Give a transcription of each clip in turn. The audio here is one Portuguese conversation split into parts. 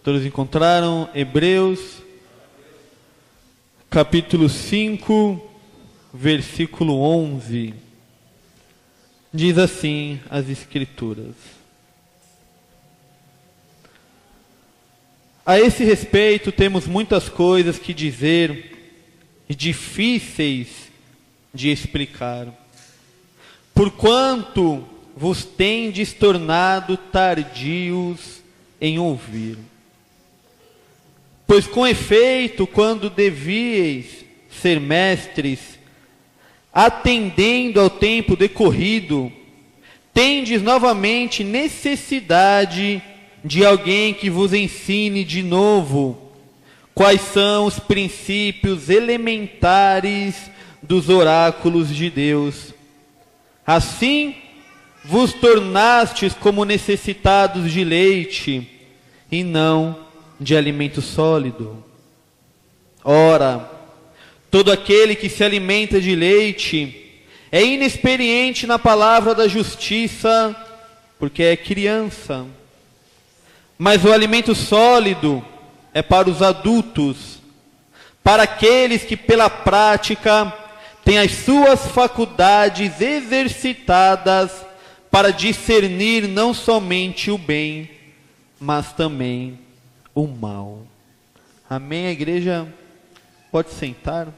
Todos encontraram? Hebreus, capítulo 5, versículo 11. Diz assim as Escrituras: a esse respeito temos muitas coisas que dizer e difíceis de explicar, porquanto vos tendes tornado tardios em ouvir. Pois com efeito, quando devíeis ser mestres, atendendo ao tempo decorrido, tendes novamente necessidade de alguém que vos ensine de novo quais são os princípios elementares dos oráculos de Deus. Assim, vos tornastes como necessitados de leite, e não de alimento sólido. Ora, todo aquele que se alimenta de leite é inexperiente na palavra da justiça, porque é criança. Mas o alimento sólido é para os adultos, para aqueles que pela prática têm as suas faculdades exercitadas para discernir não somente o bem, mas também o mal. Amém? A igreja pode sentar.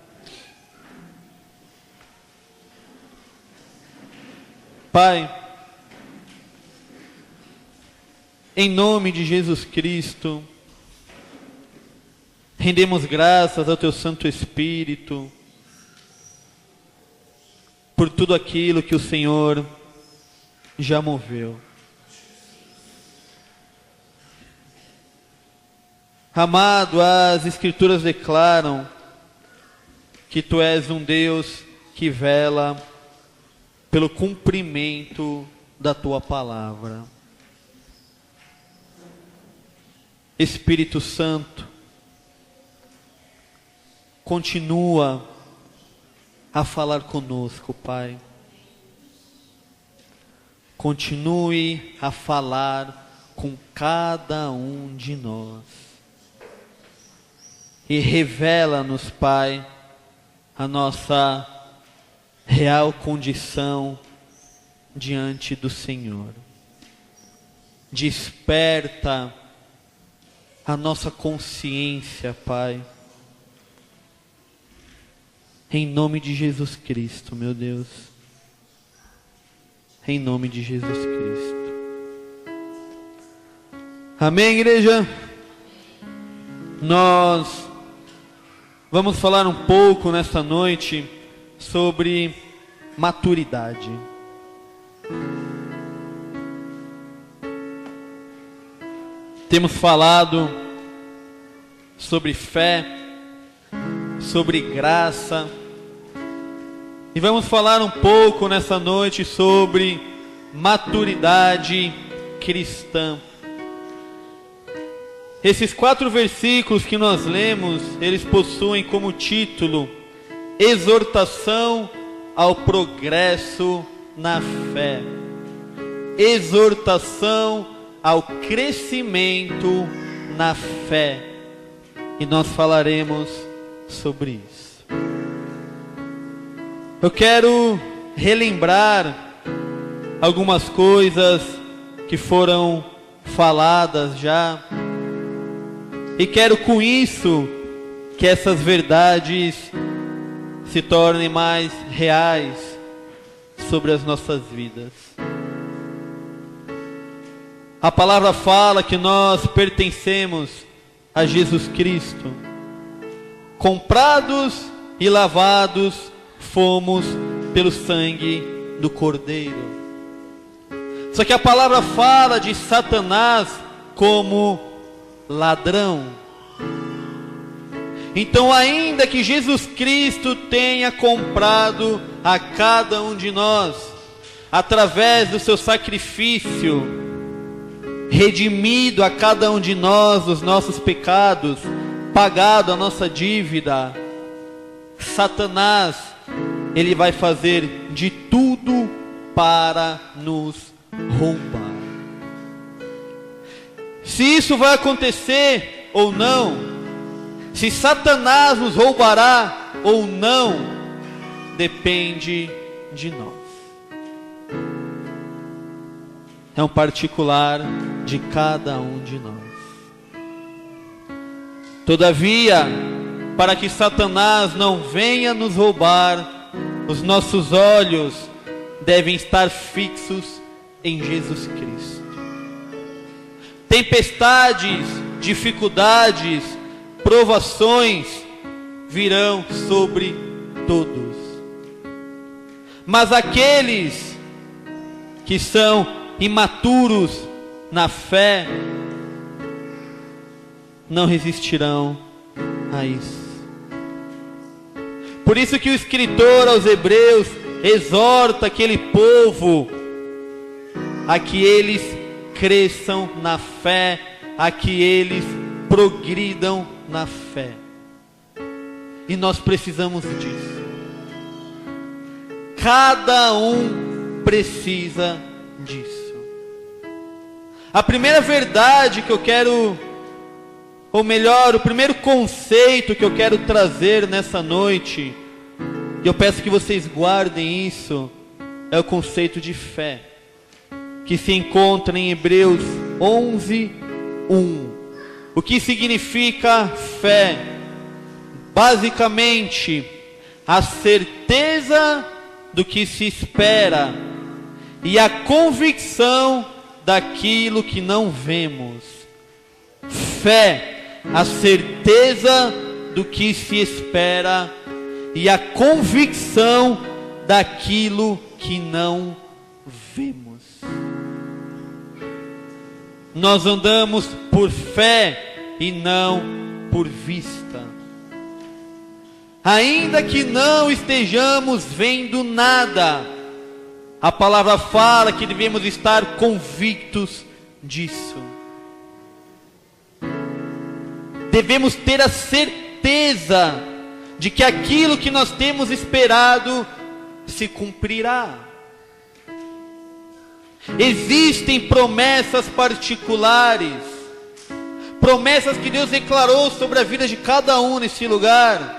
Pai, em nome de Jesus Cristo, rendemos graças ao Teu Santo Espírito por tudo aquilo que o Senhor já moveu. Amado, as Escrituras declaram que Tu és um Deus que vela pelo cumprimento da Tua palavra. Espírito Santo, continua a falar conosco, Pai. Continue a falar com cada um de nós. E revela-nos, Pai, a nossa real condição diante do Senhor. Desperta a nossa consciência, Pai. Em nome de Jesus Cristo, meu Deus. Em nome de Jesus Cristo. Amém, igreja? Nós vamos falar um pouco nesta noite sobre maturidade. Temos falado sobre fé, sobre graça, e vamos falar um pouco nessa noite sobre maturidade cristã. Esses 4 versículos que nós lemos, eles possuem como título exortação ao progresso na fé. Exortação ao crescimento na fé. E nós falaremos sobre isso. Eu quero relembrar algumas coisas que foram faladas já. E quero com isso que essas verdades se tornem mais reais sobre as nossas vidas. A palavra fala que nós pertencemos a Jesus Cristo. Comprados e lavados fomos pelo sangue do Cordeiro. Só que a palavra fala de Satanás como ladrão. Então, ainda que Jesus Cristo tenha comprado a cada um de nós, através do seu sacrifício, redimido a cada um de nós os nossos pecados, pagado a nossa dívida, Satanás, ele vai fazer de tudo para nos roubar. Se isso vai acontecer ou não, se Satanás nos roubará ou não, depende de nós. É um particular de cada um de nós. Todavia, para que Satanás não venha nos roubar, os nossos olhos devem estar fixos em Jesus Cristo. Tempestades, dificuldades, provações virão sobre todos. Mas aqueles que são imaturos na fé não resistirão a isso. Por isso que o escritor aos Hebreus exorta aquele povo a que eles cresçam na fé, a que eles progridam na fé. E nós precisamos disso. Cada um precisa disso. A primeira verdade que eu quero, ou melhor, o primeiro conceito que eu quero trazer nessa noite, e eu peço que vocês guardem isso, é o conceito de fé, que se encontra em Hebreus 11:1. O que significa fé? Basicamente, a certeza do que se espera e a convicção daquilo que não vemos. Fé, a certeza do que se espera e a convicção daquilo que não vemos. Nós andamos por fé e não por vista. Ainda que não estejamos vendo nada, a palavra fala que devemos estar convictos disso. Devemos ter a certeza de que aquilo que nós temos esperado se cumprirá. Existem promessas particulares, promessas que Deus declarou sobre a vida de cada um nesse lugar.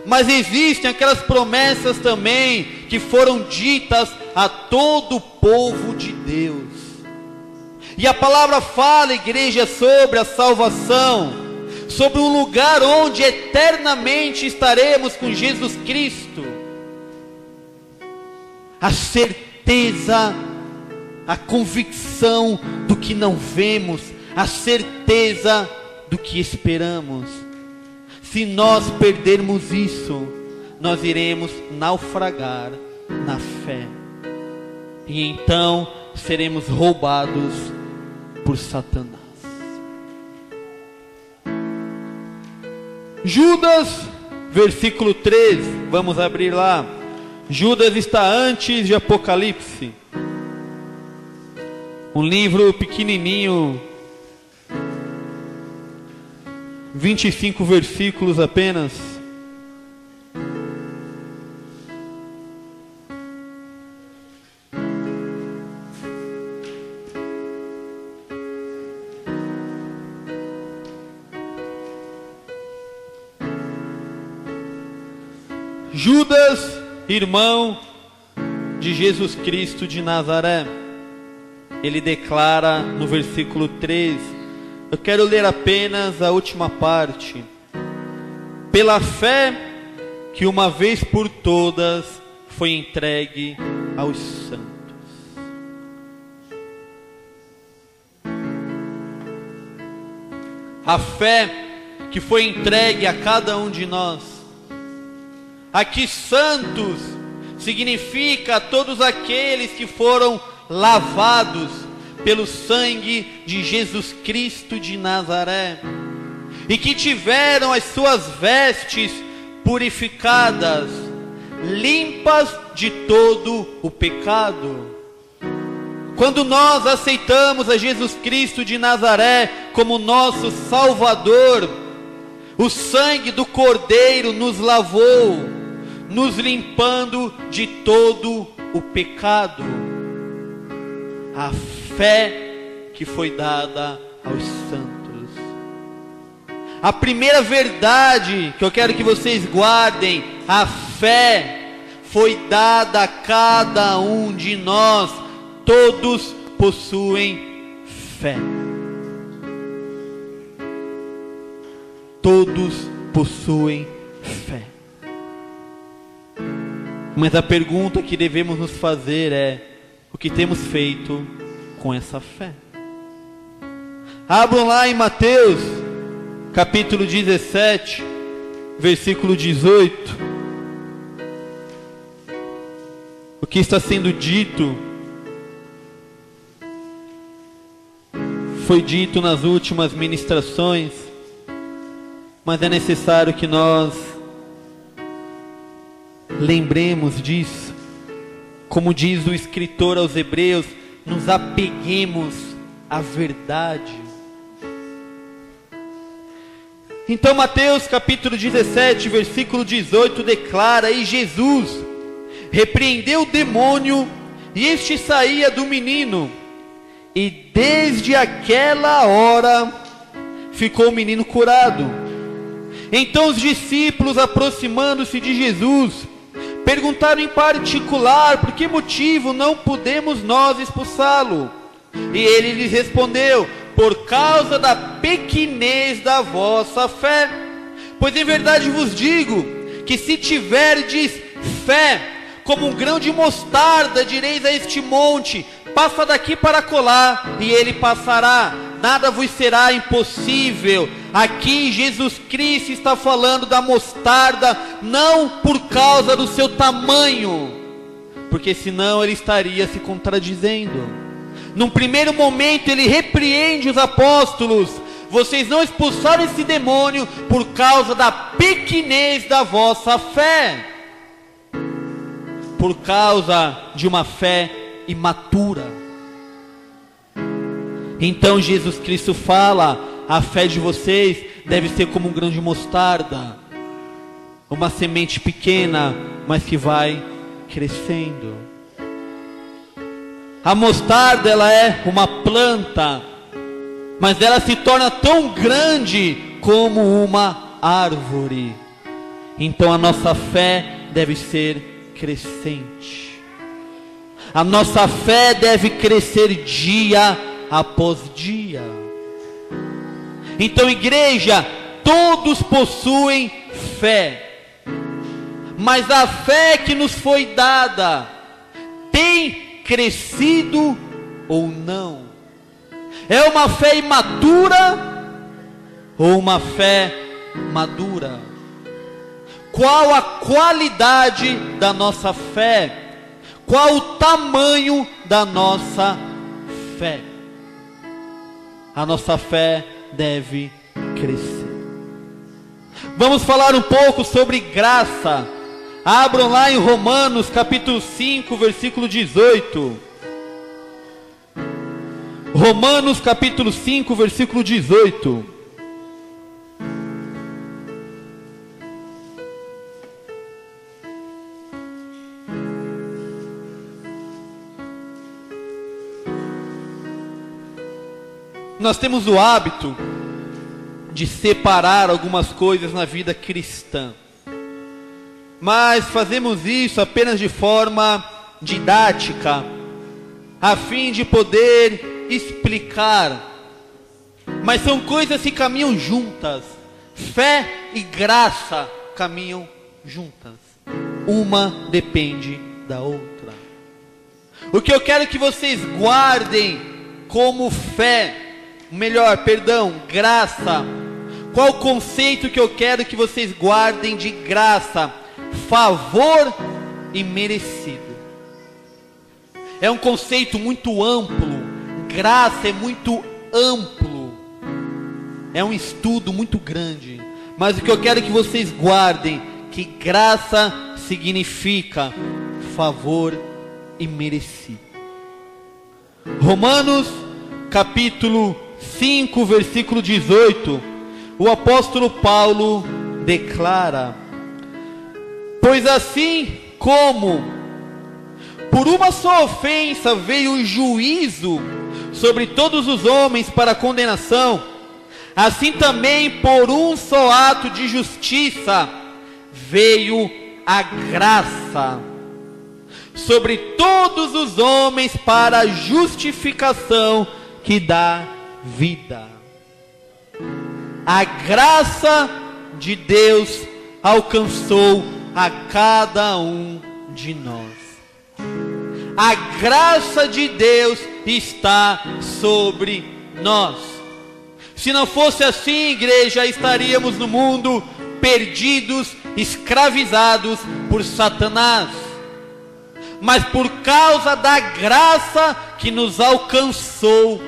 Mas existem aquelas promessas também que foram ditas a todo o povo de Deus. E a palavra fala, igreja, sobre a salvação, sobre um lugar onde eternamente estaremos com Jesus Cristo. A certeza, a convicção do que não vemos, a certeza do que esperamos. Se nós perdermos isso, nós iremos naufragar na fé. E então seremos roubados por Satanás. Judas, versículo 3, vamos abrir lá. Judas está antes de Apocalipse. Um livro pequenininho, 25 versículos apenas. Judas, irmão de Jesus Cristo de Nazaré, ele declara no versículo 3, eu quero ler apenas a última parte. Pela fé que uma vez por todas foi entregue aos santos. A fé que foi entregue a cada um de nós. Aqui santos significa todos aqueles que foram lavados pelo sangue de Jesus Cristo de Nazaré, e que tiveram as suas vestes purificadas, limpas de todo o pecado. Quando nós aceitamos a Jesus Cristo de Nazaré como nosso Salvador, o sangue do Cordeiro nos lavou, nos limpando de todo o pecado. A fé que foi dada aos santos. A primeira verdade que eu quero que vocês guardem: a fé foi dada a cada um de nós. Todos possuem fé. Todos possuem fé. Mas a pergunta que devemos nos fazer é: o que temos feito com essa fé? Abram lá em Mateus, capítulo 17, versículo 18. O que está sendo dito foi dito nas últimas ministrações, mas é necessário que nós lembremos disso. Como diz o escritor aos Hebreus, nos apeguemos à verdade. Então Mateus capítulo 17, versículo 18 declara: e Jesus repreendeu o demônio, e este saía do menino, e desde aquela hora ficou o menino curado. Então os discípulos, aproximando-se de Jesus, perguntaram em particular: por que motivo não podemos nós expulsá-lo? E ele lhes respondeu: por causa da pequenez da vossa fé. Pois em verdade vos digo, que se tiverdes fé, como um grão de mostarda, direis a este monte: passa daqui para acolá, e ele passará. Nada vos será impossível. Aqui Jesus Cristo está falando da mostarda, não por causa do seu tamanho, porque senão ele estaria se contradizendo. Num primeiro momento ele repreende os apóstolos: vocês não expulsaram esse demônio por causa da pequenez da vossa fé, por causa de uma fé imatura. Então Jesus Cristo fala: a fé de vocês deve ser como um grão de mostarda, uma semente pequena, mas que vai crescendo. A mostarda, ela é uma planta, mas ela se torna tão grande como uma árvore. Então a nossa fé deve ser crescente. A nossa fé deve crescer dia após dia. Então, igreja, todos possuem fé, mas a fé que nos foi dada tem crescido ou não? É uma fé imatura ou uma fé madura? Qual a qualidade da nossa fé? Qual o tamanho da nossa fé? A nossa fé deve crescer. Vamos falar um pouco sobre graça. Abram lá em Romanos capítulo 5, versículo 18. Romanos capítulo 5, versículo 18. Nós temos o hábito de separar algumas coisas na vida cristã, mas fazemos isso apenas de forma didática, a fim de poder explicar. Mas são coisas que caminham juntas. Fé e graça caminham juntas. Uma depende da outra. O que eu quero que vocês guardem como fé, graça. Qual o conceito que eu quero que vocês guardem de graça? Favor e merecido. É um conceito muito amplo. Graça é muito amplo. É um estudo muito grande. Mas o que eu quero que vocês guardem, que graça significa favor e merecido. Romanos capítulo 5, versículo 18, o apóstolo Paulo declara: pois assim como por uma só ofensa veio o juízo sobre todos os homens para condenação, assim também por um só ato de justiça veio a graça sobre todos os homens para a justificação que dá vida. A graça de Deus alcançou a cada um de nós. A graça de Deus está sobre nós. Se não fosse assim, igreja, estaríamos no mundo perdidos, escravizados por Satanás. Mas por causa da graça que nos alcançou,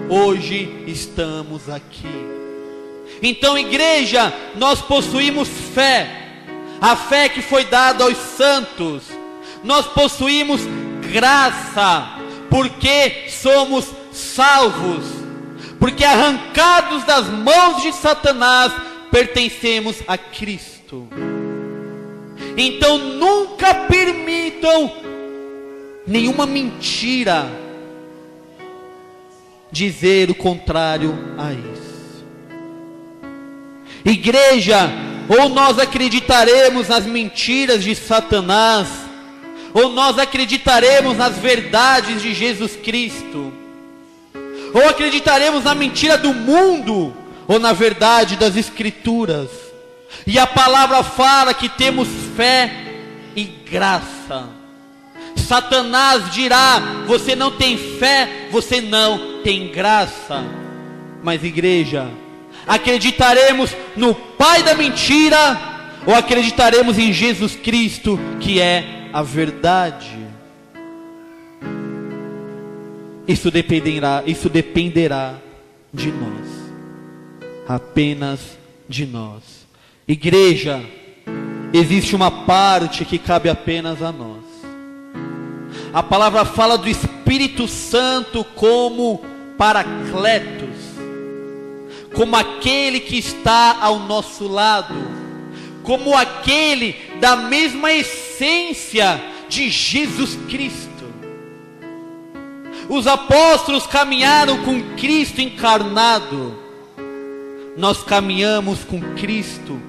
hoje estamos aqui. Então, igreja, nós possuímos fé, a fé que foi dada aos santos. Nós possuímos graça, porque somos salvos, porque arrancados das mãos de Satanás, pertencemos a Cristo. Então nunca permitam nenhuma mentira dizer o contrário a isso. Igreja, ou nós acreditaremos nas mentiras de Satanás, ou nós acreditaremos nas verdades de Jesus Cristo, ou acreditaremos na mentira do mundo, ou na verdade das Escrituras. E a palavra fala que temos fé e graça. Satanás dirá: você não tem fé, você não tem graça. Mas, igreja, acreditaremos no pai da mentira, ou acreditaremos em Jesus Cristo, que é a verdade? Isso dependerá de nós, apenas de nós. Igreja, existe uma parte que cabe apenas a nós. A palavra fala do Espírito Santo como Paracletos, como aquele que está ao nosso lado, como aquele da mesma essência de Jesus Cristo. Os apóstolos caminharam com Cristo encarnado. Nós caminhamos com Cristo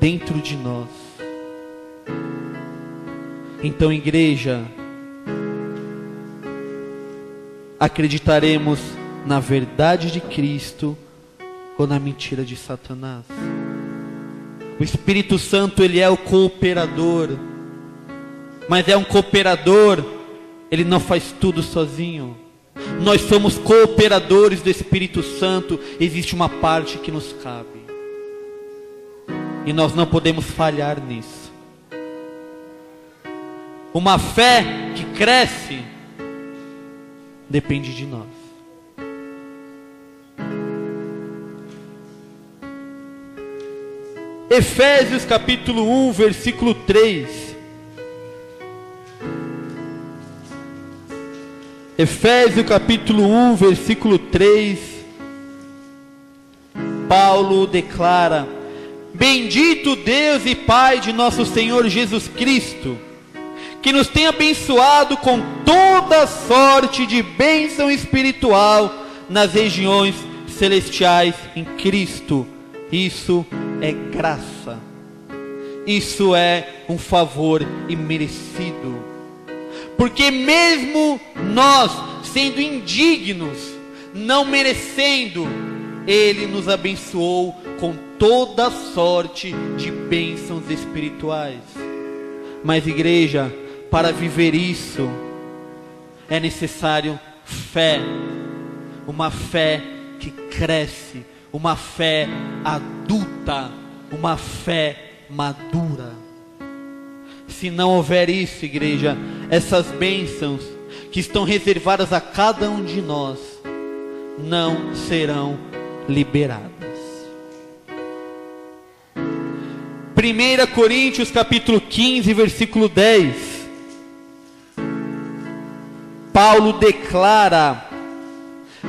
dentro de nós. Então, igreja, acreditaremos na verdade de Cristo ou na mentira de Satanás? O Espírito Santo, ele é o cooperador, mas é um cooperador, ele não faz tudo sozinho. Nós somos cooperadores do Espírito Santo. Existe uma parte que nos cabe, e nós não podemos falhar nisso. Uma fé que cresce depende de nós. Efésios capítulo 1, versículo 3. Efésios capítulo 1, versículo 3. Paulo declara: bendito Deus e Pai de nosso Senhor Jesus Cristo, que nos tem abençoado com toda sorte de bênção espiritual nas regiões celestiais em Cristo. Isso é graça. Isso é um favor imerecido. Porque mesmo nós, sendo indignos, não merecendo, Ele nos abençoou com toda sorte de bênçãos espirituais. Mas, igreja, para viver isso, é necessário fé. Uma fé que cresce, uma fé adulta, uma fé madura. Se não houver isso, igreja, essas bênçãos que estão reservadas a cada um de nós não serão liberadas. 1 Coríntios capítulo 15, versículo 10. Paulo declara: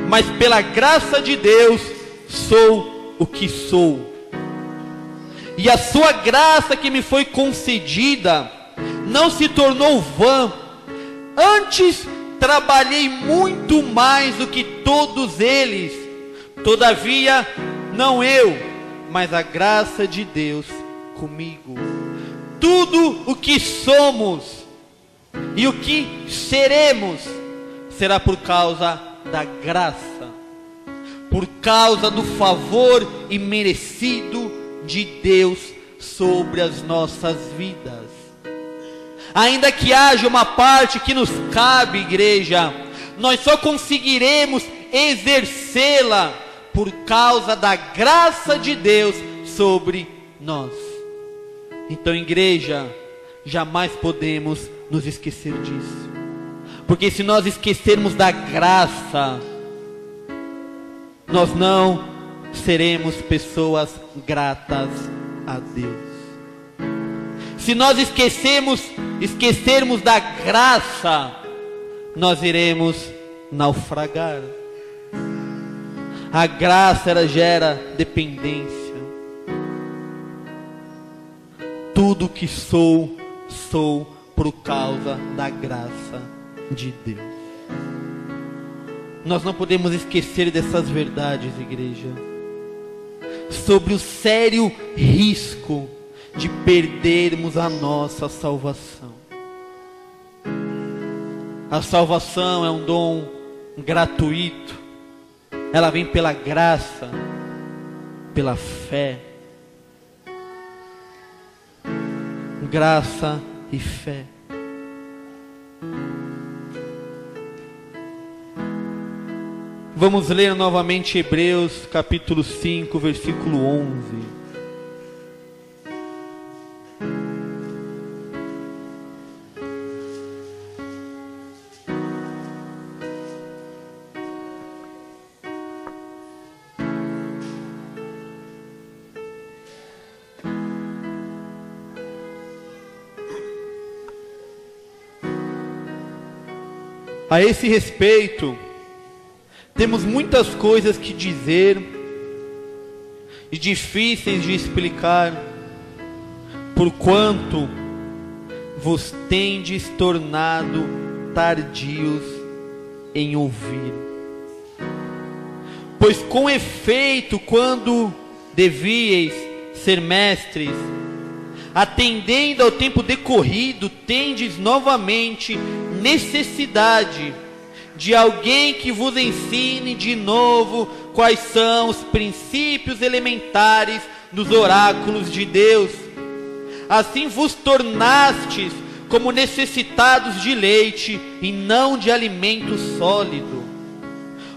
mas pela graça de Deus sou o que sou, e a sua graça que me foi concedida não se tornou vã, antes trabalhei muito mais do que todos eles. Todavia, não eu, mas a graça de Deus comigo. Tudo o que somos e o que seremos será por causa da graça, por causa do favor imerecido de Deus sobre as nossas vidas. Ainda que haja uma parte que nos cabe, igreja, nós só conseguiremos exercê-la por causa da graça de Deus sobre nós. Então, igreja, jamais podemos nos esquecer disso, porque se nós esquecermos da graça, nós não seremos pessoas gratas a Deus. Se nós esquecermos da graça, nós iremos naufragar. A graça, ela gera dependência. Tudo que sou por causa da graça de Deus. Nós não podemos esquecer dessas verdades, igreja, sobre o sério risco de perdermos a nossa salvação. A salvação é um dom gratuito. Ela vem pela graça, pela fé. Graça e fé. Vamos ler novamente Hebreus capítulo 5, versículo 11. A esse respeito, temos muitas coisas que dizer e difíceis de explicar, porquanto vos tendes tornado tardios em ouvir. Pois com efeito, quando devíeis ser mestres, atendendo ao tempo decorrido, tendes novamente necessidade de alguém que vos ensine de novo quais são os princípios elementares dos oráculos de Deus. Assim vos tornastes como necessitados de leite e não de alimento sólido.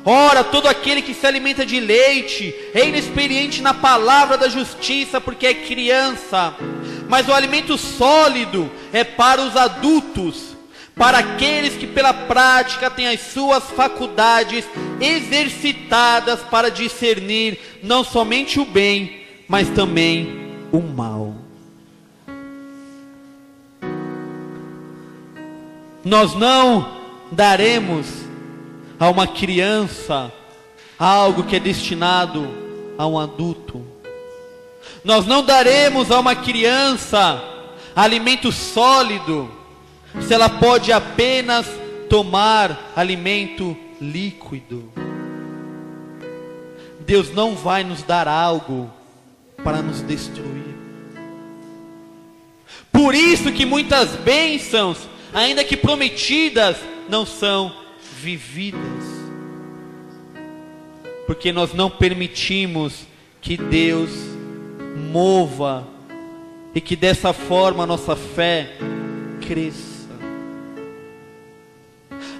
Ora, todo aquele que se alimenta de leite é inexperiente na palavra da justiça, porque é criança. Mas o alimento sólido é para os adultos, para aqueles que pela prática têm as suas faculdades exercitadas para discernir não somente o bem, mas também o mal. Nós não daremos a uma criança algo que é destinado a um adulto. Nós não daremos a uma criança alimento sólido, se ela pode apenas tomar alimento líquido. Deus não vai nos dar algo para nos destruir. Por isso que muitas bênçãos, ainda que prometidas, não são vividas, porque nós não permitimos que Deus mova e que dessa forma a nossa fé cresça.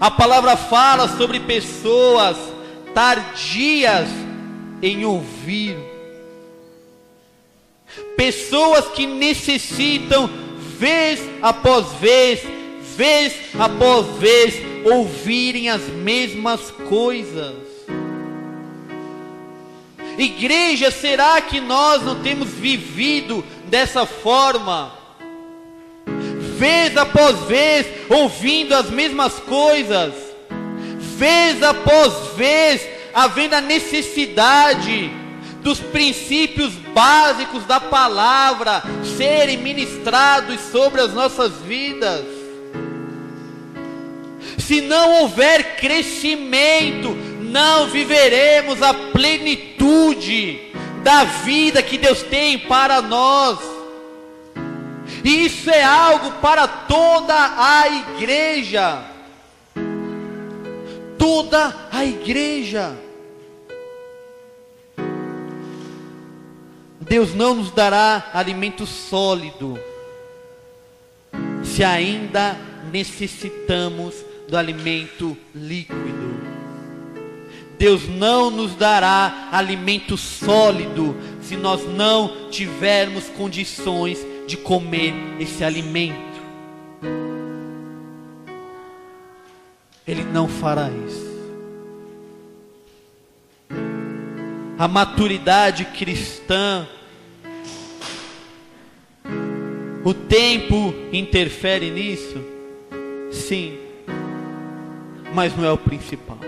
A palavra fala sobre pessoas tardias em ouvir, pessoas que necessitam vez após vez ouvirem as mesmas coisas. Igreja, será que nós não temos vivido dessa forma? Vez após vez, ouvindo as mesmas coisas, vez após vez, havendo a necessidade dos princípios básicos da palavra serem ministrados sobre as nossas vidas. Se não houver crescimento, não viveremos a plenitude da vida que Deus tem para nós. E isso é algo para toda a igreja. Toda a igreja. Deus não nos dará alimento sólido se ainda necessitamos do alimento líquido. Deus não nos dará alimento sólido se nós não tivermos condições de comer esse alimento. Ele não fará isso. A maturidade cristã, o tempo interfere nisso? Sim, mas não é o principal.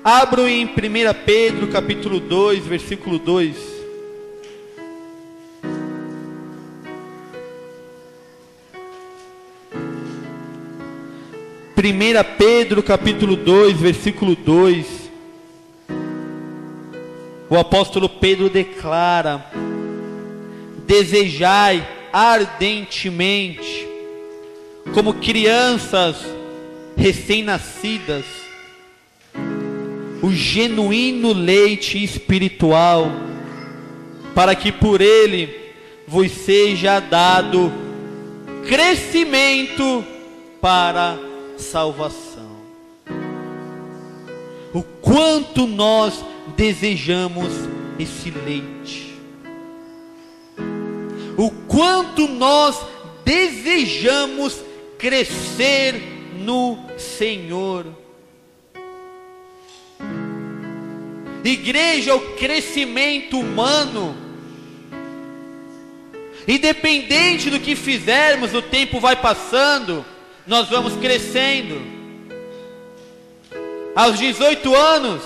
Abro em 1 Pedro capítulo 2, versículo 2. 1 Pedro capítulo 2, versículo 2. O apóstolo Pedro declara: desejai ardentemente, como crianças recém-nascidas, o genuíno leite espiritual, para que por ele vos seja dado crescimento para salvação. O quanto nós desejamos esse leite, o quanto nós desejamos crescer no Senhor. Igreja, o crescimento humano, independente do que fizermos, o tempo vai passando, nós vamos crescendo. Aos 18 anos,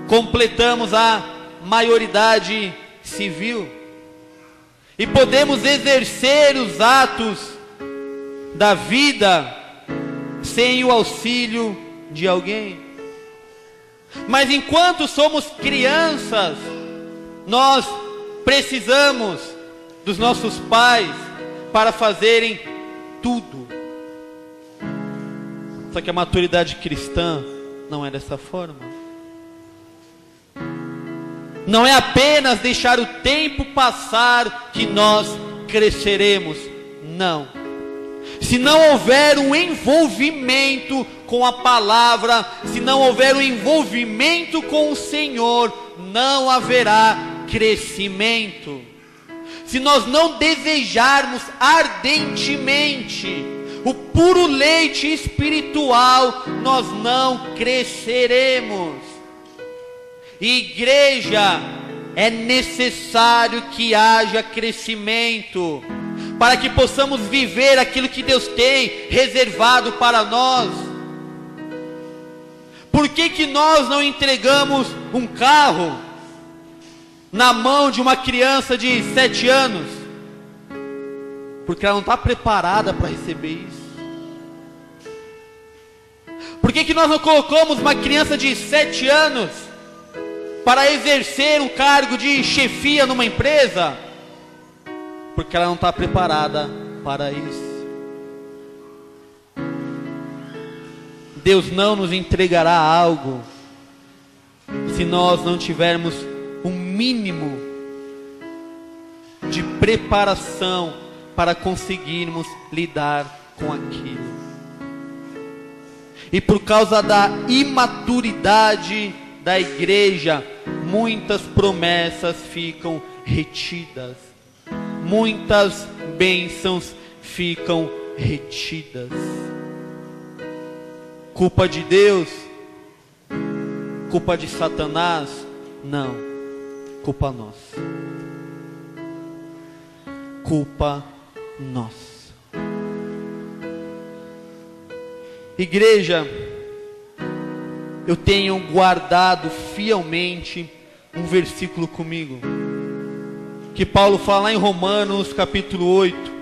completamos a maioridade civil e podemos exercer os atos da vida sem o auxílio de alguém. Mas enquanto somos crianças, nós precisamos dos nossos pais para fazerem tudo. Só que a maturidade cristã não é dessa forma. Não é apenas deixar o tempo passar que nós cresceremos. Não. Se não houver um envolvimento com a palavra, se não houver um envolvimento com o Senhor, não haverá crescimento. Se nós não desejarmos ardentemente o puro leite espiritual, nós não cresceremos. Igreja, é necessário que haja crescimento, para que possamos viver aquilo que Deus tem reservado para nós. Por que nós não entregamos um carro na mão de uma criança de 7 anos? Porque ela não está preparada para receber isso. Por que nós não colocamos uma criança de 7 anos para exercer um cargo de chefia numa empresa? Porque ela não está preparada para isso. Deus não nos entregará algo se nós não tivermos um mínimo de preparação para conseguirmos lidar com aquilo. E por causa da imaturidade da igreja, muitas promessas ficam retidas. Muitas bênçãos ficam retidas. Culpa de Deus? Culpa de Satanás? Não. Culpa nossa. Culpa nossa. Igreja, eu tenho guardado fielmente um versículo comigo, que Paulo fala lá em Romanos capítulo 8,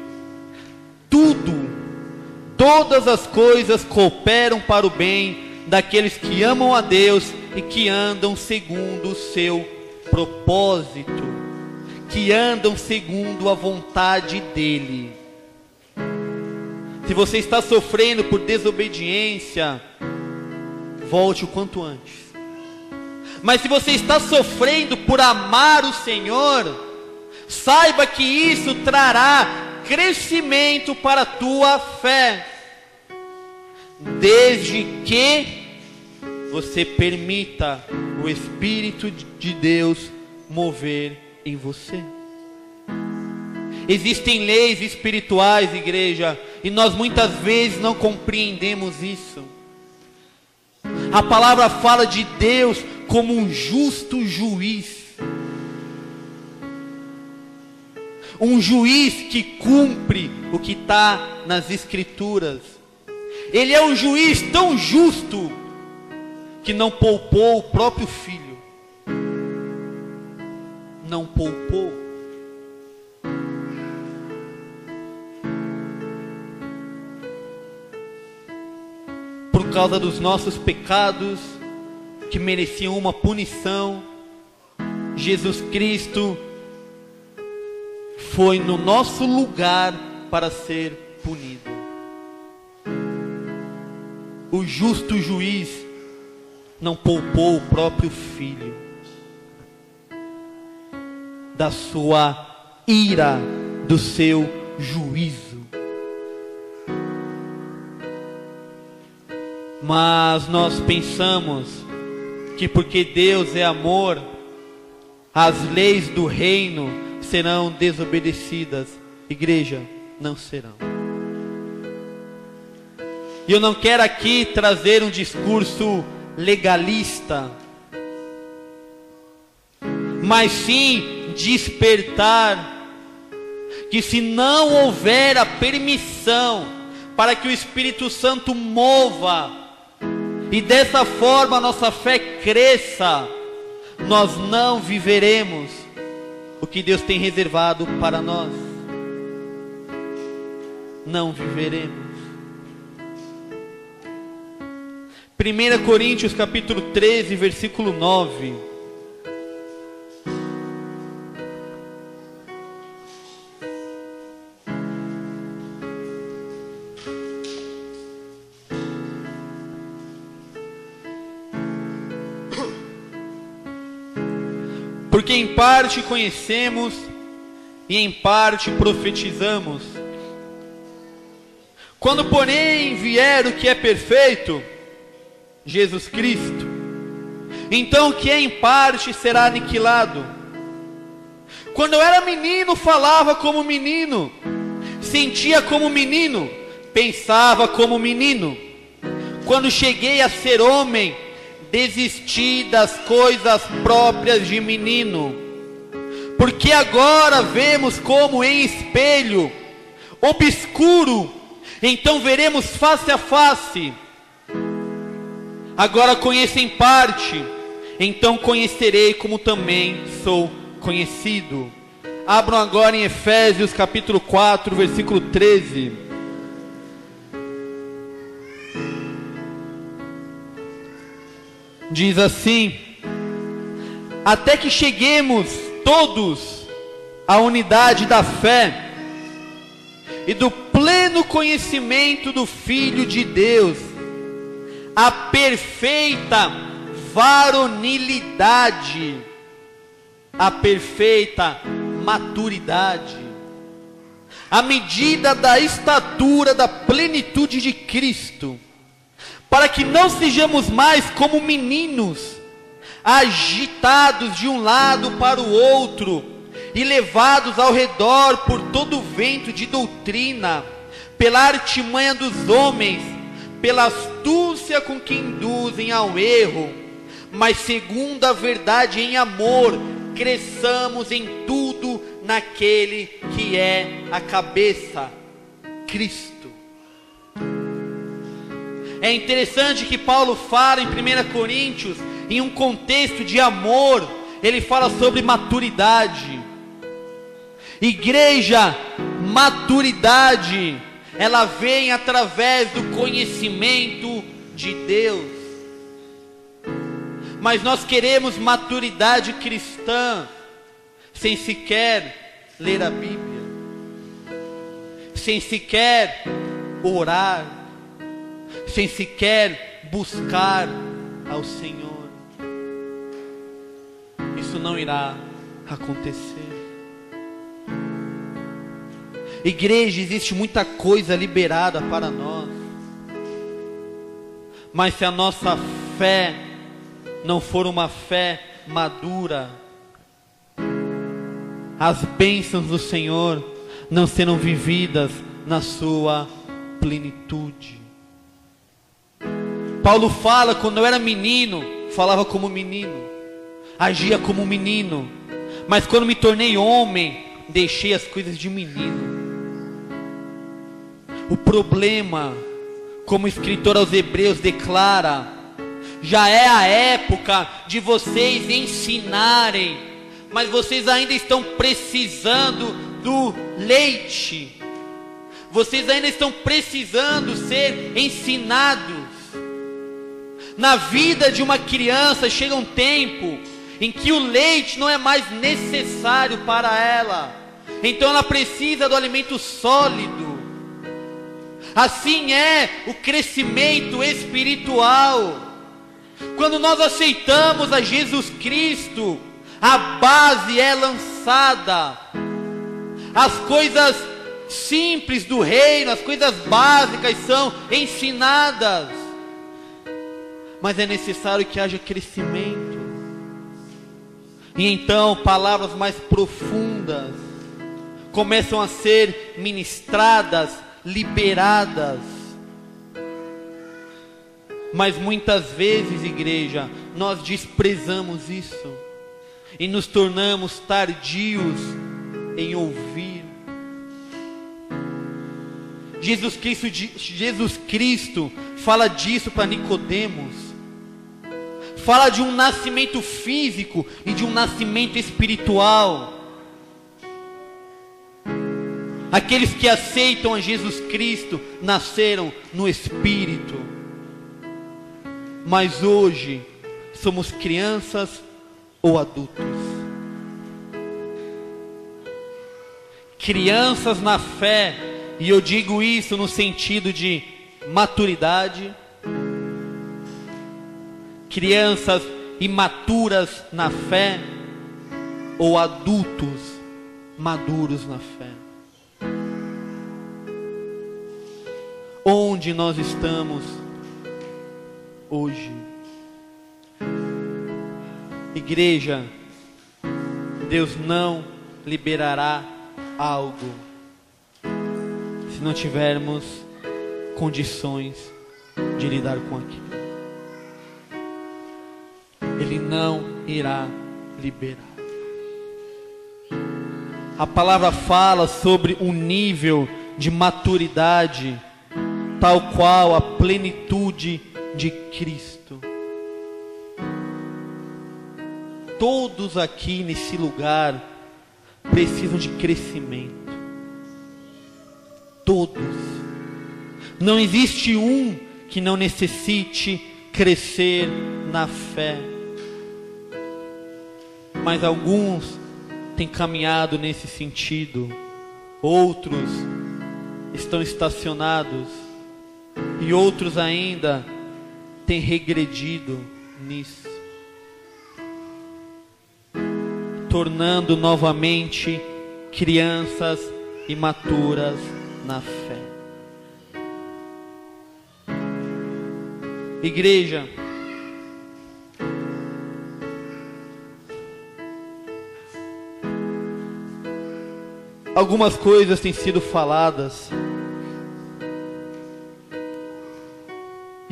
todas as coisas cooperam para o bem daqueles que amam a Deus e que andam segundo o seu propósito, que andam segundo a vontade dEle. Se você está sofrendo por desobediência, volte o quanto antes. Mas se você está sofrendo por amar o Senhor, saiba que isso trará crescimento para a tua fé, desde que você permita o Espírito de Deus mover em você. Existem leis espirituais, igreja, e nós muitas vezes não compreendemos isso. A palavra fala de Deus como um justo juiz, um juiz que cumpre o que está nas Escrituras. Ele é um juiz tão justo que não poupou o próprio filho. Não poupou. Por causa dos nossos pecados, que mereciam uma punição, Jesus Cristo foi no nosso lugar para ser punido. O justo juiz não poupou o próprio filho da sua ira, do seu juízo. Mas nós pensamos que porque Deus é amor, as leis do reino serão desobedecidas. Igreja, não serão. E eu não quero aqui trazer um discurso legalista, mas sim despertar que se não houver a permissão para que o Espírito Santo mova e dessa forma a nossa fé cresça, nós não viveremos o que Deus tem reservado para nós. Não viveremos. 1 Coríntios capítulo 13, versículo 9. Porque em parte conhecemos e em parte profetizamos. Quando porém vier o que é perfeito, Jesus Cristo, então o que é em parte será aniquilado. Quando eu era menino, falava como menino, sentia como menino, pensava como menino. Quando cheguei a ser homem, desisti das coisas próprias de menino. Porque agora vemos como em espelho, obscuro, então veremos face a face. Agora conheço em parte, então conhecerei como também sou conhecido. Abram agora em Efésios capítulo 4, versículo 13. Diz assim: até que cheguemos todos à unidade da fé e do pleno conhecimento do Filho de Deus, a perfeita varonilidade, a perfeita maturidade, a medida da estatura da plenitude de Cristo, para que não sejamos mais como meninos, agitados de um lado para o outro, e levados ao redor por todo o vento de doutrina, pela artimanha dos homens, pela astúcia com que induzem ao erro, mas segundo a verdade em amor, cresçamos em tudo naquele que é a cabeça, Cristo. É interessante que Paulo fala em 1 Coríntios, em um contexto de amor, ele fala sobre maturidade. Igreja, maturidade ela vem através do conhecimento de Deus. Mas nós queremos maturidade cristã sem sequer ler a Bíblia, sem sequer orar, sem sequer buscar ao Senhor. Isso não irá acontecer. Igreja, existe muita coisa liberada para nós, mas se a nossa fé não for uma fé madura, as bênçãos do Senhor não serão vividas na sua plenitude. Paulo fala: quando eu era menino, falava como menino, agia como menino, mas quando me tornei homem, deixei as coisas de menino. O problema, como o escritor aos Hebreus declara, já é a época de vocês ensinarem, mas vocês ainda estão precisando do leite. Vocês ainda estão precisando ser ensinados. Na vida de uma criança chega um tempo em que o leite não é mais necessário para ela, então ela precisa do alimento sólido. Assim é o crescimento espiritual. Quando nós aceitamos a Jesus Cristo, a base é lançada. As coisas simples do reino, as coisas básicas são ensinadas. Mas é necessário que haja crescimento. E então palavras mais profundas começam a ser ministradas, liberadas. Mas muitas vezes, igreja, nós desprezamos isso e nos tornamos tardios em ouvir. Jesus Cristo fala disso para Nicodemos. Fala de um nascimento físico e de um nascimento espiritual. Aqueles que aceitam a Jesus Cristo nasceram no Espírito. Mas hoje somos crianças ou adultos? Crianças na fé, e eu digo isso no sentido de maturidade. Crianças imaturas na fé, ou adultos maduros na fé? Onde nós estamos hoje? Igreja, Deus não liberará algo se não tivermos condições de lidar com aquilo. Ele não irá liberar. A palavra fala sobre um nível de maturidade tal qual a plenitude de Cristo. Todos aqui nesse lugar precisam de crescimento. Todos. Não existe um que não necessite crescer na fé. Mas alguns têm caminhado nesse sentido. Outros estão estacionados. E outros ainda têm regredido nisso, tornando novamente crianças imaturas na fé. Igreja, algumas coisas têm sido faladas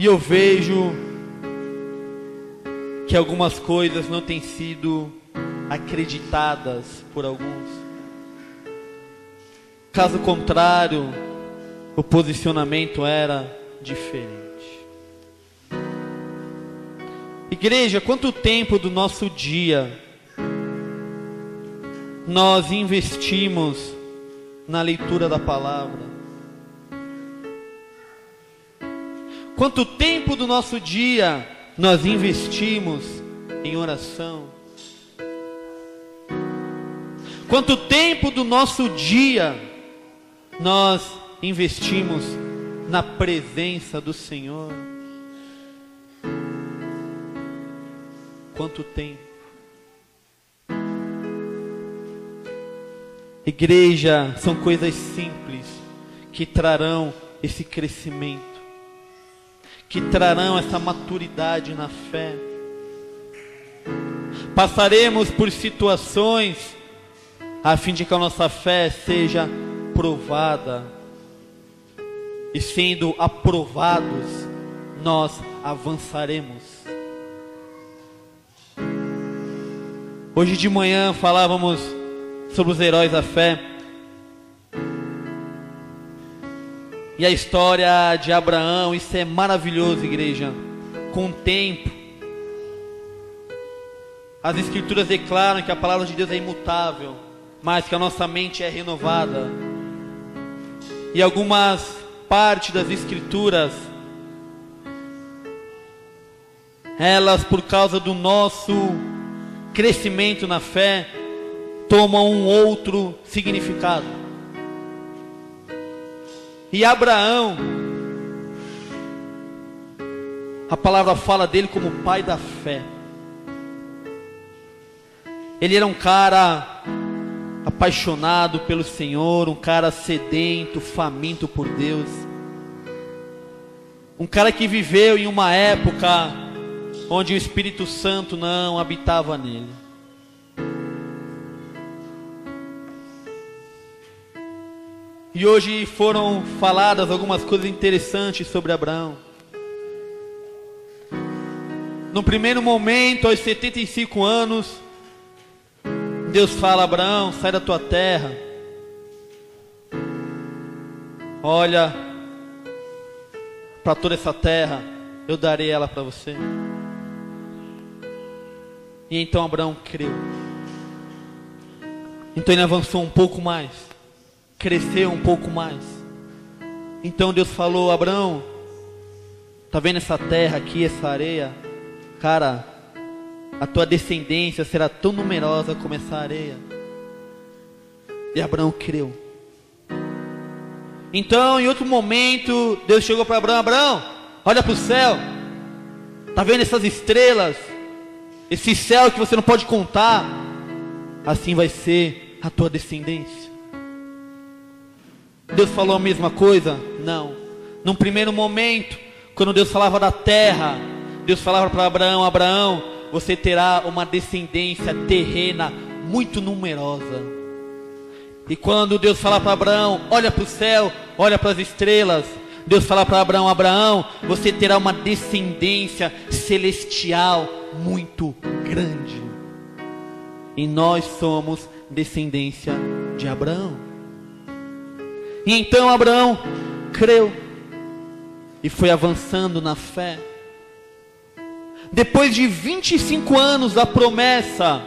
e eu vejo que algumas coisas não têm sido acreditadas por alguns. Caso contrário, o posicionamento era diferente. Igreja, quanto tempo do nosso dia nós investimos na leitura da palavra? Quanto tempo do nosso dia nós investimos em oração? Quanto tempo do nosso dia nós investimos na presença do Senhor? Quanto tempo? Igreja, são coisas simples que trarão esse crescimento, que trarão essa maturidade na fé. Passaremos por situações a fim de que a nossa fé seja provada, e sendo aprovados, nós avançaremos. Hoje de manhã falávamos sobre os heróis da fé, e a história de Abraão. Isso é maravilhoso, igreja. Com o tempo, as escrituras declaram que a palavra de Deus é imutável, mas que a nossa mente é renovada. E algumas partes das escrituras, elas, por causa do nosso crescimento na fé, tomam um outro significado. E Abraão, a palavra fala dele como pai da fé. Ele era um cara apaixonado pelo Senhor, um cara sedento, faminto por Deus, um cara que viveu em uma época onde o Espírito Santo não habitava nele. E hoje foram faladas algumas coisas interessantes sobre Abraão. No primeiro momento, aos 75 anos, Deus fala: Abraão, sai da tua terra, olha para toda essa terra, eu darei ela para você. E então Abraão creu. Então ele avançou um pouco mais, cresceu um pouco mais. Então Deus falou: Abraão, tá vendo essa terra aqui, essa areia? Cara, a tua descendência será tão numerosa como essa areia. E Abraão creu. Então, em outro momento, Deus chegou para Abraão: Abraão, olha para o céu. Tá vendo essas estrelas? Esse céu que você não pode contar. Assim vai ser a tua descendência. Deus falou a mesma coisa? Não. Num primeiro momento, quando Deus falava da terra, Deus falava para Abraão: Abraão, você terá uma descendência terrena muito numerosa. E quando Deus fala para Abraão: olha para o céu, olha para as estrelas, Deus fala para Abraão: Abraão, você terá uma descendência celestial muito grande. E nós somos descendência de Abraão. E então Abraão creu e foi avançando na fé. Depois de 25 anos da promessa,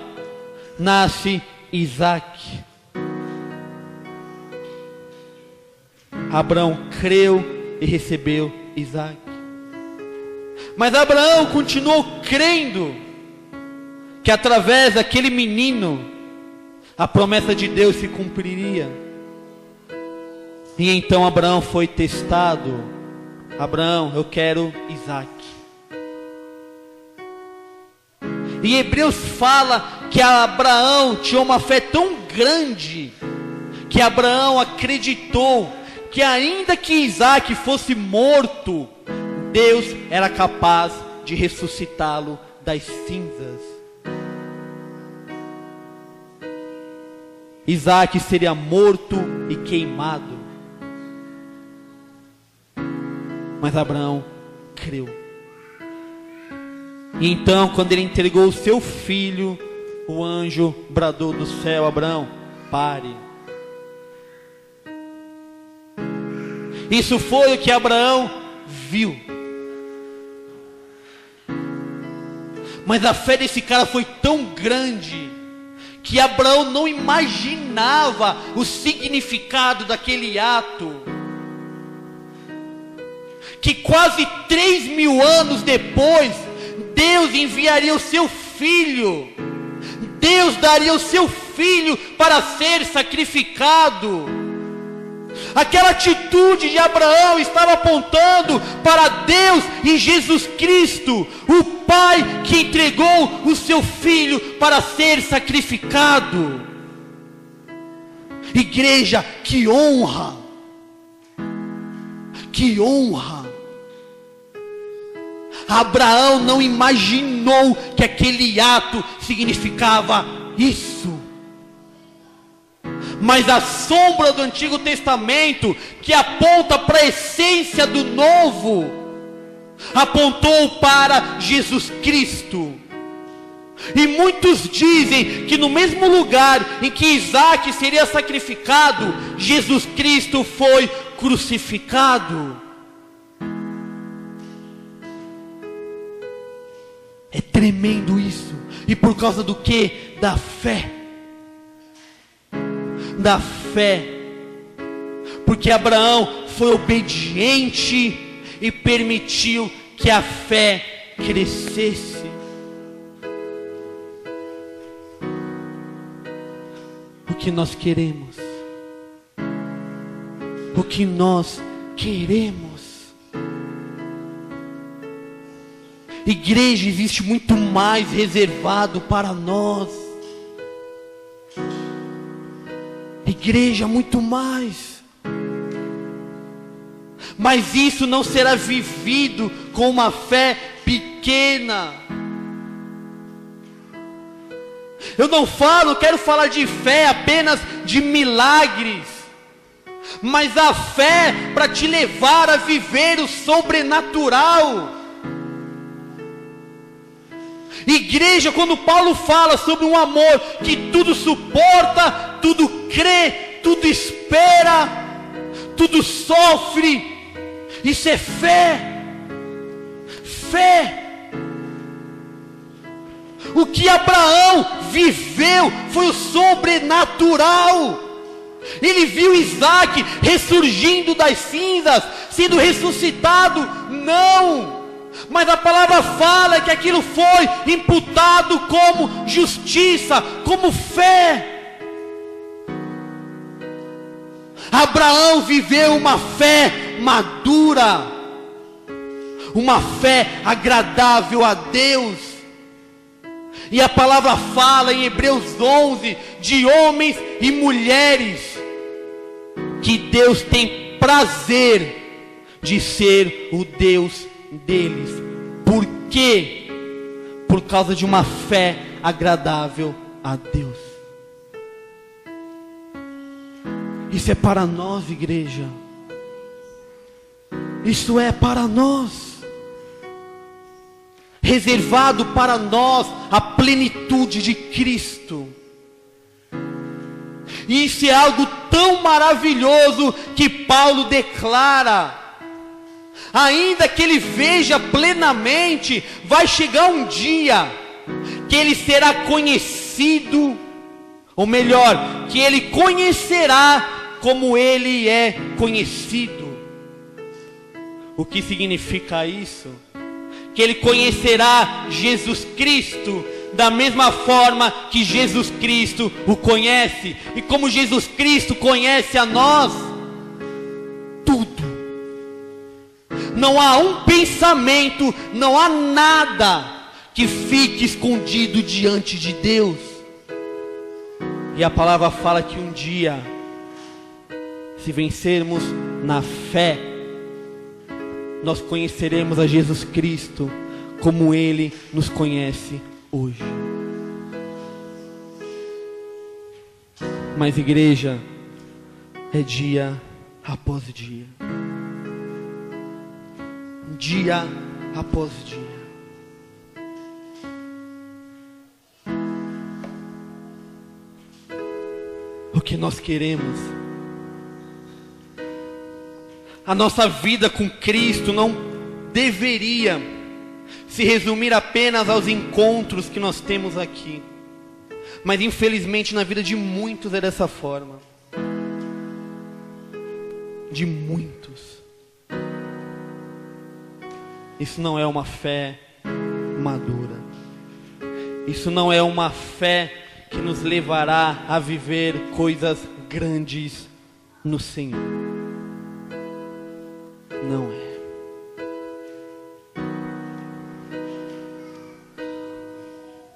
nasce Isaac. Abraão creu e recebeu Isaac. Mas Abraão continuou crendo que através daquele menino a promessa de Deus se cumpriria. E então Abraão foi testado. Abraão, eu quero Isaac. E Hebreus fala que Abraão tinha uma fé tão grande, que Abraão acreditou que ainda que Isaac fosse morto, Deus era capaz de ressuscitá-lo das cinzas. Isaac seria morto e queimado. Mas Abraão creu. E então, quando ele entregou o seu filho, o anjo bradou do céu: Abraão, pare. Isso foi o que Abraão viu. Mas a fé desse cara foi tão grande que Abraão não imaginava o significado daquele ato. que quase 3.000 anos depois, Deus enviaria o seu filho. Deus daria o seu filho para ser sacrificado. Aquela atitude de Abraão estava apontando para Deus e Jesus Cristo, o Pai que entregou o seu filho para ser sacrificado. Igreja, que honra! Que honra! Abraão não imaginou que aquele ato significava isso. Mas a sombra do Antigo Testamento, que aponta para a essência do Novo, apontou para Jesus Cristo. E muitos dizem que no mesmo lugar em que Isaac seria sacrificado, Jesus Cristo foi crucificado. É tremendo isso. E por causa do quê? Da fé. Da fé. Porque Abraão foi obediente e permitiu que a fé crescesse. O que nós queremos? O que nós queremos? Igreja, existe muito mais reservado para nós. Igreja, muito mais. Mas isso não será vivido com uma fé pequena. Eu não quero falar de fé apenas de milagres, mas a fé para te levar a viver o sobrenatural. Igreja, quando Paulo fala sobre um amor que tudo suporta, tudo crê, tudo espera, tudo sofre, isso é fé. Fé. O que Abraão viveu foi o sobrenatural. Ele viu Isaac ressurgindo das cinzas, sendo ressuscitado. Não. Mas a palavra fala que aquilo foi imputado como justiça, como fé. Abraão viveu uma fé madura, uma fé agradável a Deus. E a palavra fala em Hebreus 11 de homens e mulheres que Deus tem prazer de ser o Deus deles. Por quê? Por causa de uma fé agradável a Deus. Isso é para nós, igreja. Isso é para nós. Reservado para nós a plenitude de Cristo. E isso é algo tão maravilhoso que Paulo declara. Ainda que ele veja plenamente, vai chegar um dia que ele será conhecido, ou melhor, que ele conhecerá como ele é conhecido. O que significa isso? Que ele conhecerá Jesus Cristo da mesma forma que Jesus Cristo o conhece. E como Jesus Cristo conhece a nós, tudo. Não há um pensamento, não há nada que fique escondido diante de Deus. E a palavra fala que um dia, se vencermos na fé, nós conheceremos a Jesus Cristo como Ele nos conhece hoje. Mas igreja, é dia após dia. Dia após dia. O que nós queremos? A nossa vida com Cristo não deveria se resumir apenas aos encontros que nós temos aqui. Mas infelizmente na vida de muitos é dessa forma. De muitos. isso não é uma fé madura. Isso não é uma fé que nos levará a viver coisas grandes no Senhor. Não é.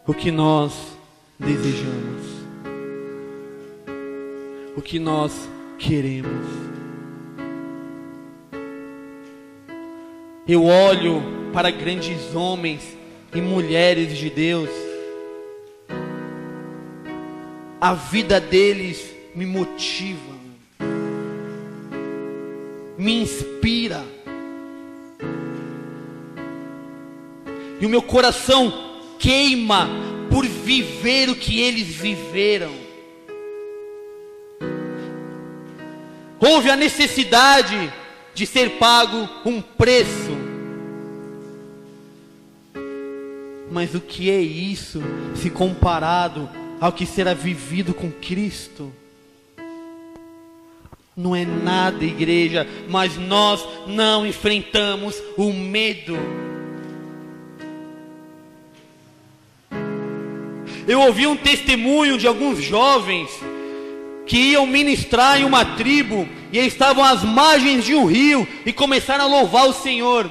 O que nós desejamos, o que nós queremos. Eu olho para grandes homens e mulheres de Deus, a vida deles me motiva, me inspira, e o meu coração queima por viver o que eles viveram. Houve a necessidade de ser pago um preço, mas o que é isso se comparado ao que será vivido com Cristo? Não é nada, igreja, mas nós não enfrentamos o medo. Eu ouvi um testemunho de alguns jovens que iam ministrar em uma tribo, e eles estavam às margens de um rio e começaram a louvar o Senhor.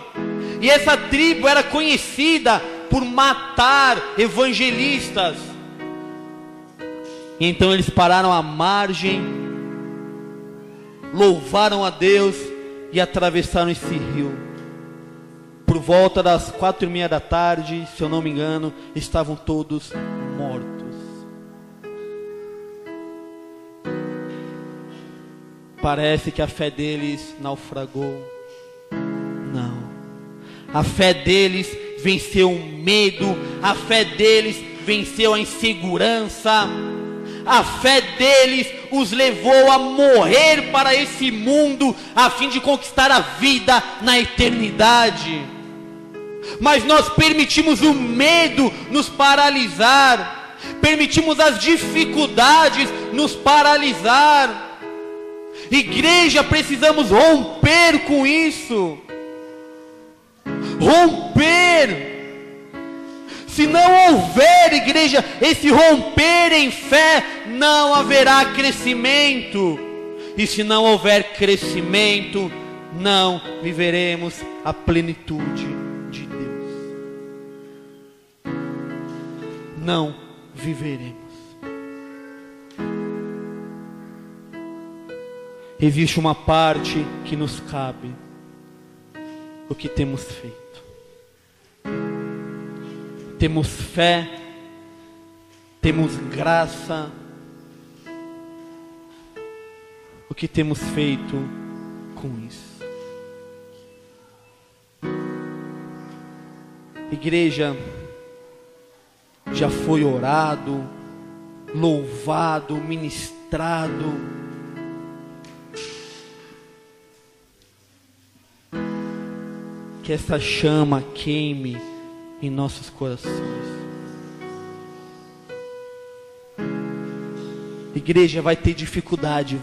E essa tribo era conhecida por matar evangelistas. E então eles pararam à margem, louvaram a Deus e atravessaram esse rio. Por volta das 4:30 da tarde, se eu não me engano, estavam todos mortos. Parece que a fé deles naufragou. Não. A fé deles venceu o medo, a fé deles venceu a insegurança, a fé deles os levou a morrer para esse mundo, a fim de conquistar a vida na eternidade. Mas nós permitimos o medo nos paralisar, permitimos as dificuldades nos paralisar. Igreja, precisamos romper com isso. Romper. Se não houver, igreja, esse romper em fé, não haverá crescimento. E se não houver crescimento, não viveremos a plenitude de Deus. Não viveremos. Existe uma parte que nos cabe, o que temos feito. Temos fé, temos graça, o que temos feito com isso? Igreja, já foi orado, louvado, ministrado. Que essa chama queime em nossos corações. Igreja, vai ter dificuldade,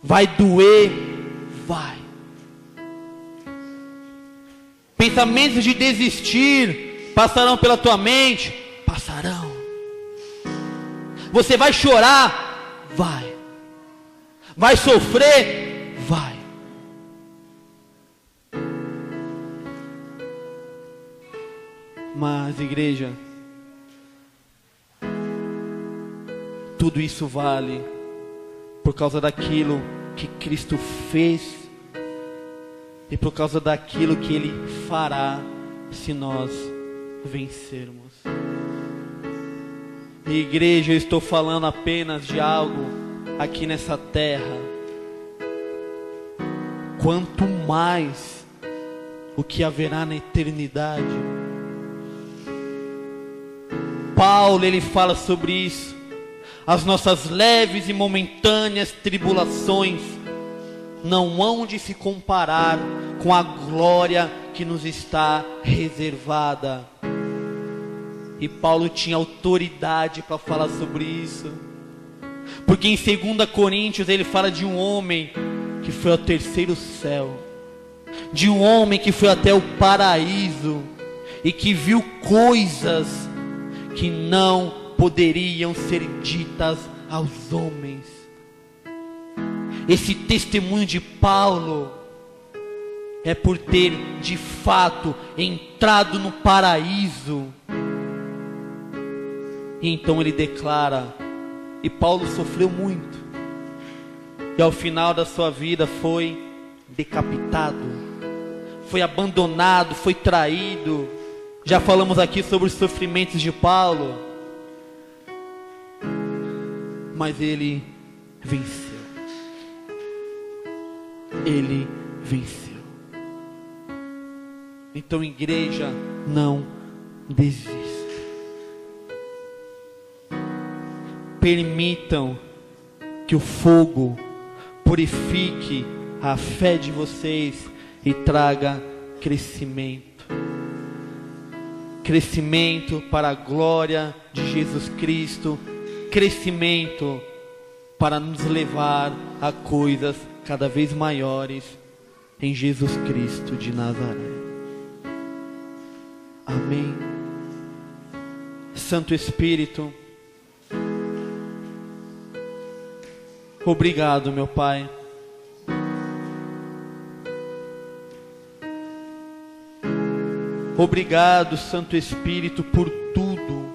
vai doer, vai. Pensamentos de desistir passarão pela tua mente, passarão. Você vai chorar, vai sofrer, vai. Mas, igreja, tudo isso vale por causa daquilo que Cristo fez e por causa daquilo que Ele fará se nós vencermos. E, igreja, eu estou falando apenas de algo aqui nessa terra. Quanto mais o que haverá na eternidade. Paulo, ele fala sobre isso. As nossas leves e momentâneas tribulações não hão de se comparar com a glória que nos está reservada. E Paulo tinha autoridade para falar sobre isso, porque em 2 Coríntios ele fala de um homem que foi ao terceiro céu, de um homem que foi até o paraíso e que viu coisas que não poderiam ser ditas aos homens. Esse testemunho de Paulo é por ter de fato entrado no paraíso. E então ele declara, e Paulo sofreu muito, e ao final da sua vida foi decapitado, foi abandonado, foi traído. Já falamos aqui sobre os sofrimentos de Paulo, mas ele venceu. Ele venceu. Então, igreja, não desista. Permitam que o fogo purifique a fé de vocês e traga crescimento. Crescimento para a glória de Jesus Cristo. Crescimento para nos levar a coisas cada vez maiores em Jesus Cristo de Nazaré. Amém. Santo Espírito, obrigado, meu Pai. Obrigado, Santo Espírito, por tudo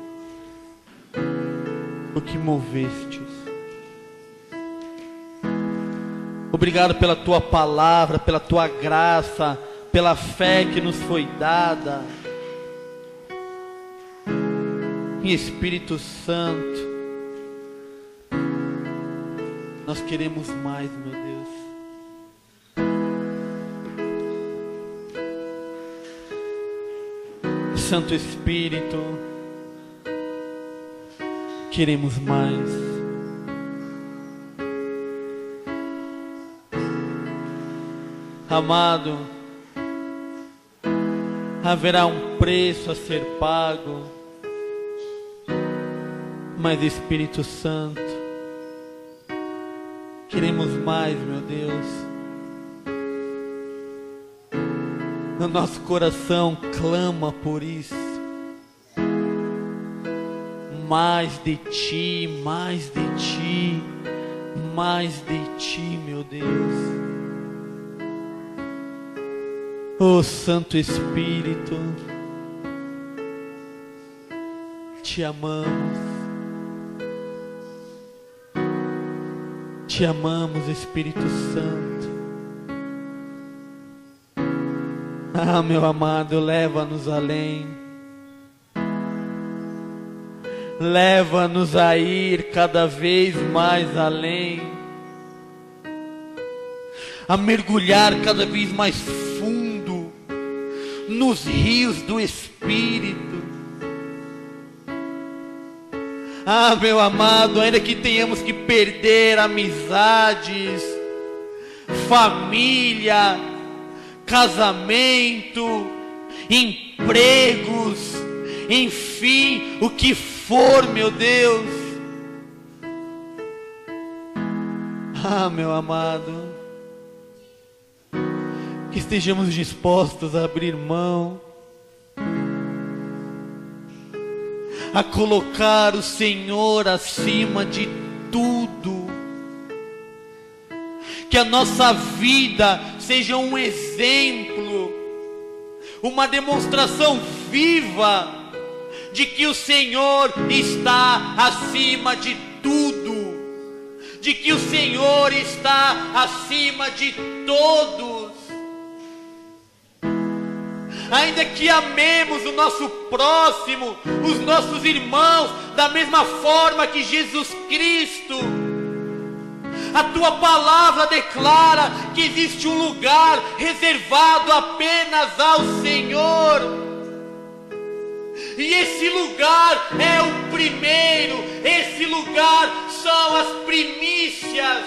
o que movestes. Obrigado pela Tua palavra, pela Tua graça, pela fé que nos foi dada. E Espírito Santo, nós queremos mais, meu Deus. Santo Espírito, queremos mais. Amado, haverá um preço a ser pago, mas Espírito Santo, queremos mais, meu Deus. O nosso coração clama por isso. Mais de Ti, mais de Ti, mais de Ti, meu Deus. Oh Santo Espírito, Te amamos. Te amamos, Espírito Santo. Ah, meu amado, leva-nos além. Leva-nos a ir cada vez mais além. A mergulhar cada vez mais fundo nos rios do Espírito. Ah, meu amado, ainda que tenhamos que perder amizades, família, casamento, empregos, enfim, o que for, meu Deus. Ah, meu amado, que estejamos dispostos a abrir mão, a colocar o Senhor acima de tudo. Que a nossa vida seja um exemplo, uma demonstração viva de que o Senhor está acima de tudo, de que o Senhor está acima de todos. Ainda que amemos o nosso próximo, os nossos irmãos, da mesma forma que Jesus Cristo, a Tua palavra declara que existe um lugar reservado apenas ao Senhor. E esse lugar é o primeiro, esse lugar são as primícias.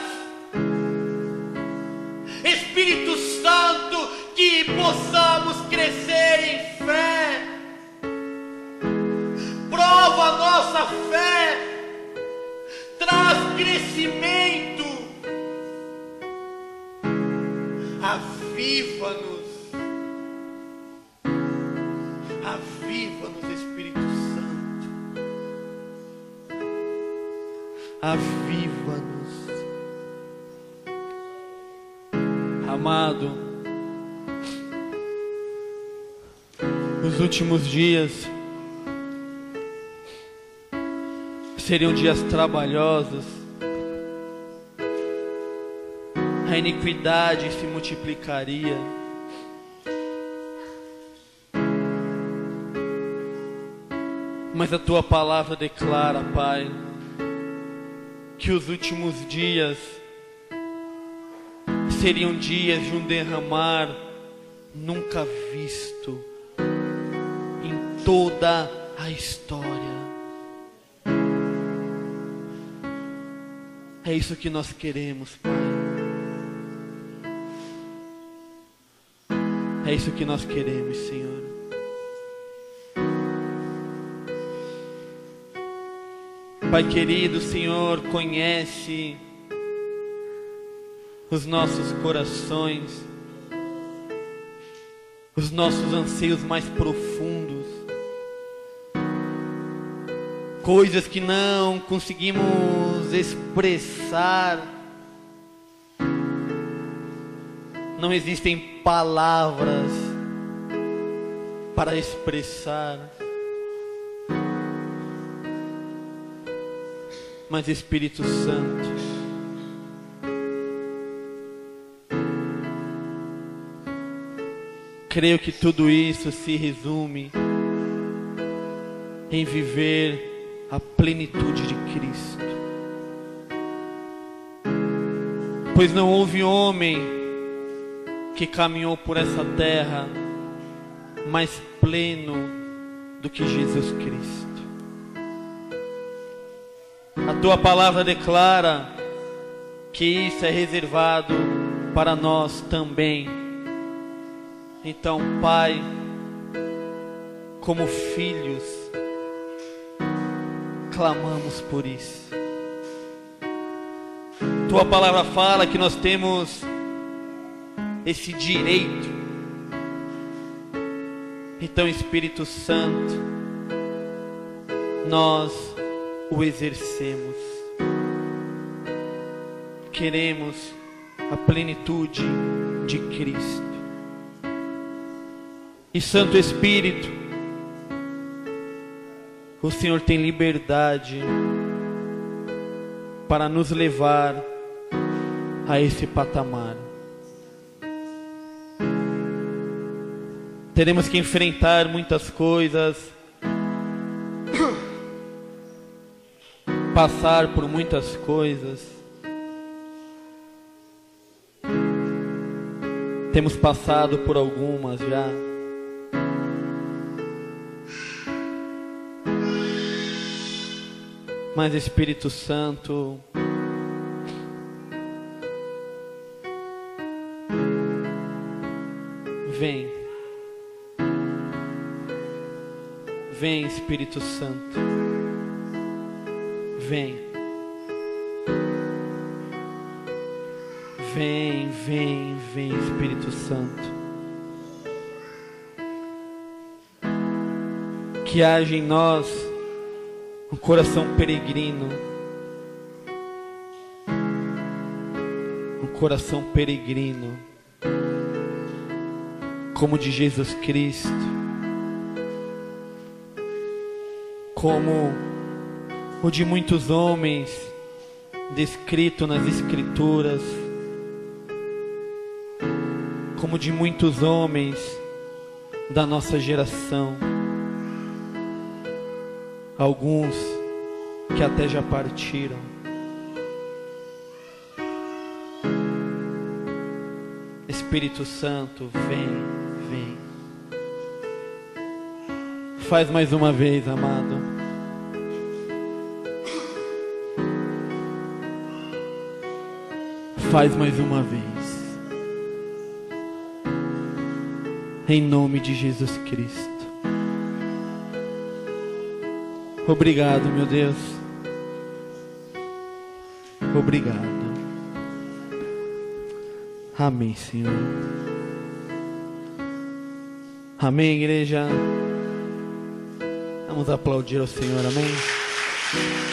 Espírito Santo, que possamos crescer em fé. Prova a nossa fé, traz crescimento. Aviva-nos aviva-nos. Amado, os últimos dias seriam dias trabalhosos, a iniquidade se multiplicaria, mas a tua palavra declara, Pai, que os últimos dias seriam dias de um derramar nunca visto em toda a história. É isso que nós queremos, Pai. É isso que nós queremos, Senhor. Pai querido, o Senhor conhece os nossos corações, os nossos anseios mais profundos, coisas que não conseguimos expressar, não existem palavras para expressar. Mas Espírito Santo, creio que tudo isso se resume em viver a plenitude de Cristo. Pois não houve homem que caminhou por essa terra mais pleno do que Jesus Cristo. A tua palavra declara que isso é reservado para nós também. Então, Pai, como filhos, clamamos por isso. Tua palavra fala que nós temos esse direito. Então, Espírito Santo, nós o exercemos. Queremos a plenitude de Cristo. E Santo Espírito, o Senhor tem liberdade para nos levar a esse patamar. Teremos que enfrentar muitas coisas, passar por muitas coisas. Temos passado por algumas já. Mas Espírito Santo, vem. Vem, Espírito Santo. Vem. Vem, vem, vem, Espírito Santo. Que haja em nós um coração peregrino. Um coração peregrino. Como o de Jesus Cristo. Como o de muitos homens descrito nas Escrituras, como de muitos homens da nossa geração, alguns que até já partiram. Espírito Santo, vem, vem. Faz mais uma vez, amado. Faz mais uma vez. Em nome de Jesus Cristo. Obrigado, meu Deus. Obrigado. Amém, Senhor. Amém, igreja. Vamos aplaudir ao Senhor, amém?